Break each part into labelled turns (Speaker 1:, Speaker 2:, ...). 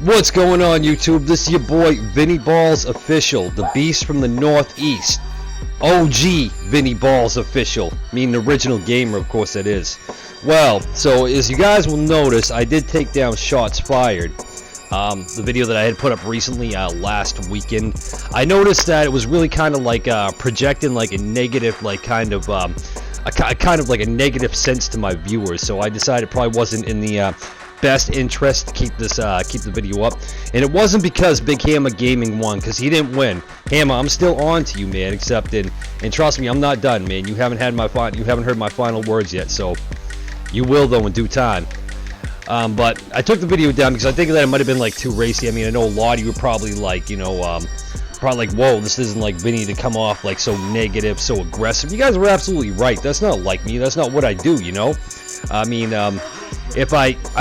Speaker 1: What's going on, YouTube? This is your boy Vinny Balls Official, the beast from the Northeast. OG Vinny Balls Official, meaning the original gamer, of course that is. Well, so as you guys will notice, I did take down Shots Fired. The video that I had put up recently, last weekend. I noticed that it was really kind of like projecting like a negative, like kind of like a negative sense to my viewers. So I decided it probably wasn't in the best interest to keep the video up, and it wasn't because Big Hamma Gaming won, because he didn't win. Hamma, I'm still on to you, man. And trust me, I'm not done, man. You haven't heard my final words yet, so you will though in due time. But I took the video down because I think that it might have been like too racy. I mean, I know a lot of you were probably like, you know, probably like, whoa, this isn't like Vinny to come off like so negative, so aggressive. You guys were absolutely right. That's not like me. That's not what I do, you know. I mean, I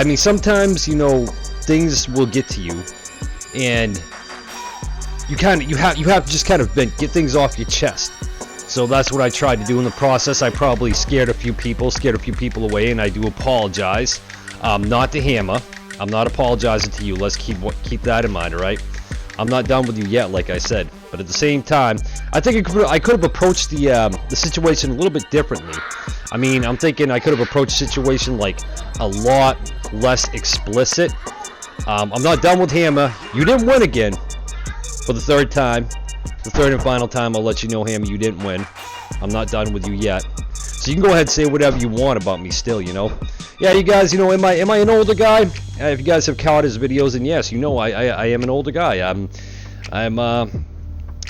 Speaker 1: mean, sometimes, you know, things will get to you, and you have to just kind of get things off your chest. So that's what I tried to do in the process. I probably scared a few people away, and I do apologize. Not to Hamma. I'm not apologizing to you. Let's keep that in mind, all right? I'm not done with you yet, like I said. But at the same time, I think I could have approached the situation a little bit differently. I mean, I'm thinking I could have approached the situation like a lot less explicit. I'm not done with Hamma. You didn't win again for the third time. The third and final time, I'll let you know, Hamma, you didn't win. I'm not done with you yet. So you can go ahead and say whatever you want about me still, you know. Yeah, you guys, you know, am I an older guy? If you guys have caught his videos, then yes, you know, I am an older guy.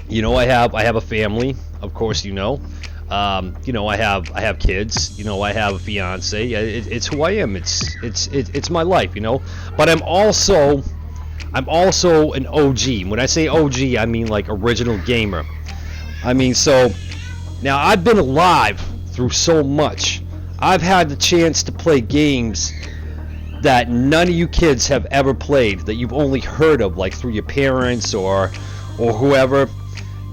Speaker 1: You know, I have a family, of course, you know. You know, I have kids, you know, I have a fiance. It's who I am. It's my life, you know. But I'm also an OG. When I say OG, I mean like original gamer. I mean, so now I've been alive through so much. I've had the chance to play games that none of you kids have ever played, that you've only heard of, like through your parents or whoever.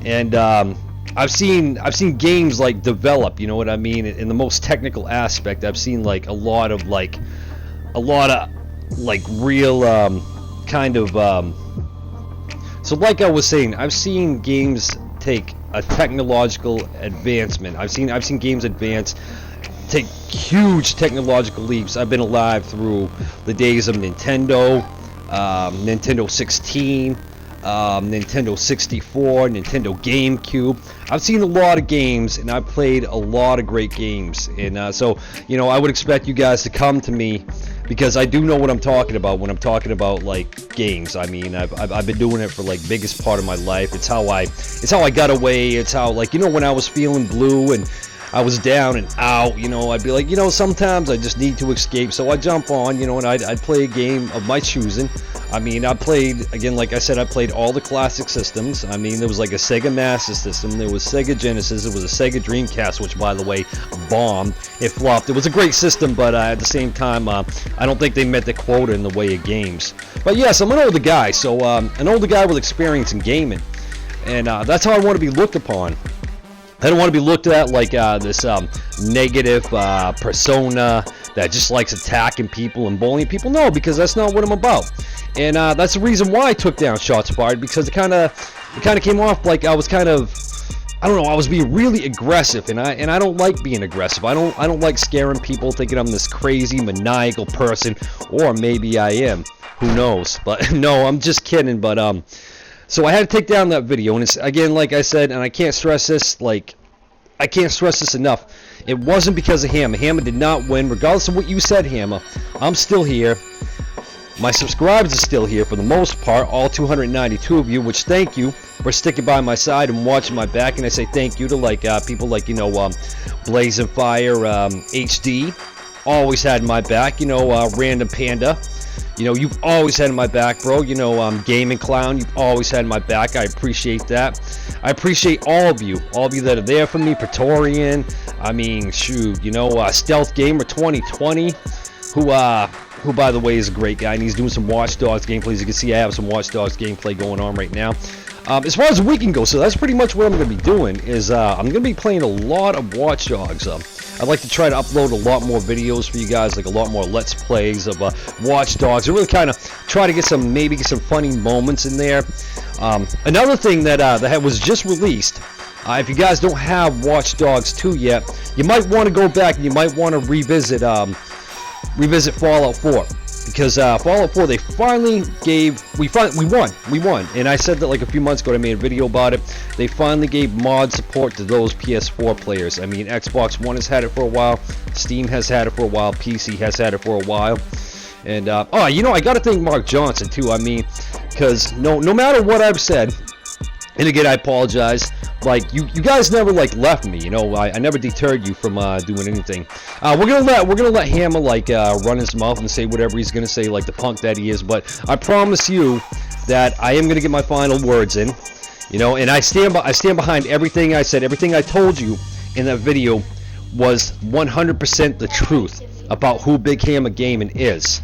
Speaker 1: And I've seen games like develop, you know what I mean, in the most technical aspect. I've seen like a lot of real kind of so like I was saying, I've seen games take a technological advancement. I've seen games advance, take huge technological leaps. I've been alive through the days of Nintendo, Nintendo 16, Nintendo 64, Nintendo GameCube. I've seen a lot of games, and I've played a lot of great games. And so, you know, I would expect you guys to come to me, because I do know what I'm talking about when I'm talking about like games. I mean, I've been doing it for like biggest part of my life. It's how I got away. It's how, like, you know, when I was feeling blue and I was down and out, you know, I'd be like, you know, sometimes I just need to escape. So I jump on, you know, and I'd play a game of my choosing. I mean, I played, again, like I said, I played all the classic systems. I mean, there was like a Sega Master System, there was Sega Genesis, there was a Sega Dreamcast, which, by the way, bombed. It flopped. It was a great system, but at the same time, I don't think they met the quota in the way of games. But yes, I'm an older guy, so an older guy with experience in gaming. And that's how I want to be looked upon. I don't want to be looked at like this negative persona that just likes attacking people and bullying people. No, because that's not what I'm about. And that's the reason why I took down Shots Fired, because it kind of came off like I was kind of, I don't know, I was being really aggressive, and I don't like being aggressive. I don't like scaring people, thinking I'm this crazy maniacal person, or maybe I am. Who knows? But no, I'm just kidding. But so I had to take down that video, and it's, again, like I said, and I can't stress this enough. It wasn't because of Hamma. Hamma did not win, regardless of what you said, Hamma. I'm still here. My subscribers are still here for the most part, all 292 of you, which thank you for sticking by my side and watching my back. And I say thank you to like people like, you know, Blazing Fire, HD, always had my back. You know, Random Panda. You know, you've always had my back, bro. You know, Gaming Clown, you've always had my back. I appreciate that. I appreciate all of you that are there for me. Praetorian, I mean, shoot, you know, Stealth Gamer 2020, who by the way is a great guy, and he's doing some Watch Dogs gameplay. As you can see, I have some Watch Dogs gameplay going on right now. As far as the weekend goes, so that's pretty much what I'm going to be doing. Is I'm going to be playing a lot of Watch Dogs. I'd like to try to upload a lot more videos for you guys, like a lot more Let's Plays of Watch Dogs. I really kind of try to get some, maybe get some funny moments in there. Another thing that was just released, if you guys don't have Watch Dogs 2 yet, you might want to go back and you might want to revisit Fallout 4. Because Fallout 4, they finally gave, we won, and I said that like a few months ago. I made a video about it. They finally gave mod support to those PS4 players. I mean, Xbox One has had it for a while, Steam has had it for a while, PC has had it for a while, and oh, you know, I gotta thank Mark Johnson too. I mean, because no matter what I've said, and again, I apologize. Like you guys never like left me, you know. I never deterred you from doing anything. We're gonna let Hammer like run his mouth and say whatever he's gonna say, like the punk that he is. But I promise you that I am gonna get my final words in, you know. And I stand behind everything I said. Everything I told you in that video was 100% the truth about who Big Hammer Gaming is.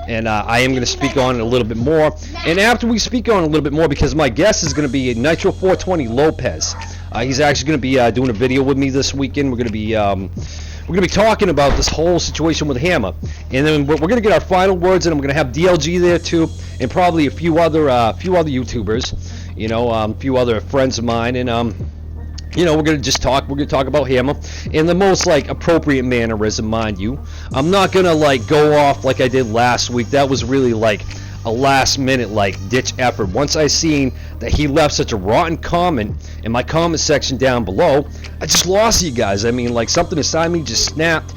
Speaker 1: And I am going to speak on it a little bit more. And after we speak on it a little bit more, because my guest is going to be Nitro 420 Lopez. He's actually going to be doing a video with me this weekend. We're going to be talking about this whole situation with Hammer, and then we're going to get our final words, and I'm going to have DLG there too, and probably a few other YouTubers, you know, a few other friends of mine, and you know, we're gonna talk about Hammer in the most like appropriate mannerism, mind you. I'm not gonna like go off like I did last week. That was really like a last minute like ditch effort. Once I seen that he left such a rotten comment in my comment section down below, I just lost you guys. I mean, like something inside me just snapped,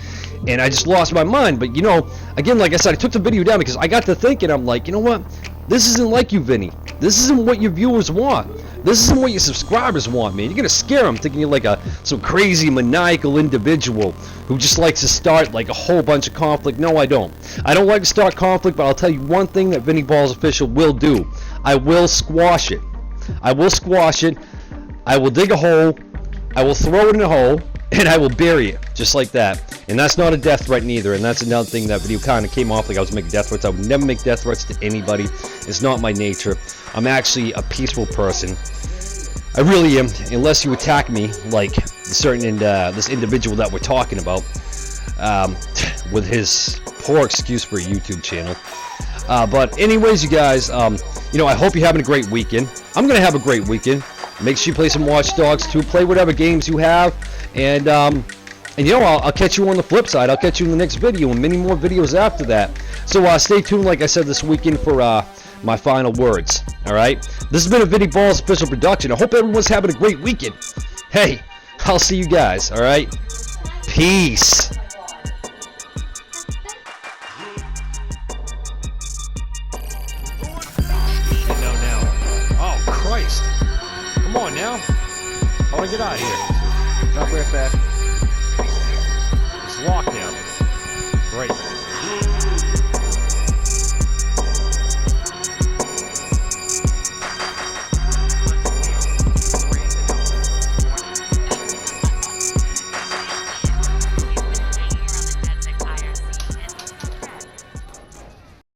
Speaker 1: and I just lost my mind. But you know, again, like I said, I took the video down because I got to thinking. I'm like, you know what? This isn't like you, Vinny. This isn't what your viewers want. This isn't what your subscribers want, man. You're gonna scare them thinking you're like some crazy maniacal individual who just likes to start like a whole bunch of conflict. No, I don't. I don't like to start conflict, but I'll tell you one thing that Vinny Balls Official will do. I will squash it. I will squash it. I will dig a hole. I will throw it in a hole, and I will bury it just like that. And that's not a death threat neither. And that's another thing that video kind of came off like I was making death threats. I would never make death threats to anybody. It's not my nature. I'm actually a peaceful person. I really am, unless you attack me like this individual that we're talking about, with his poor excuse for a YouTube channel. But anyways, you guys, you know, I hope you're having a great weekend. I'm gonna have a great weekend. Make sure you play some Watch Dogs 2. Play whatever games you have, and you know, I'll catch you on the flip side. I'll catch you in the next video and many more videos after that. So stay tuned, like I said, this weekend for my final words. Alright? This has been a Vinny Balls official production. I hope everyone's having a great weekend. Hey, I'll see you guys. Alright? Peace. Oh, Christ. Come on now. I want to get out of here. Drop right back. It's locked now. Great.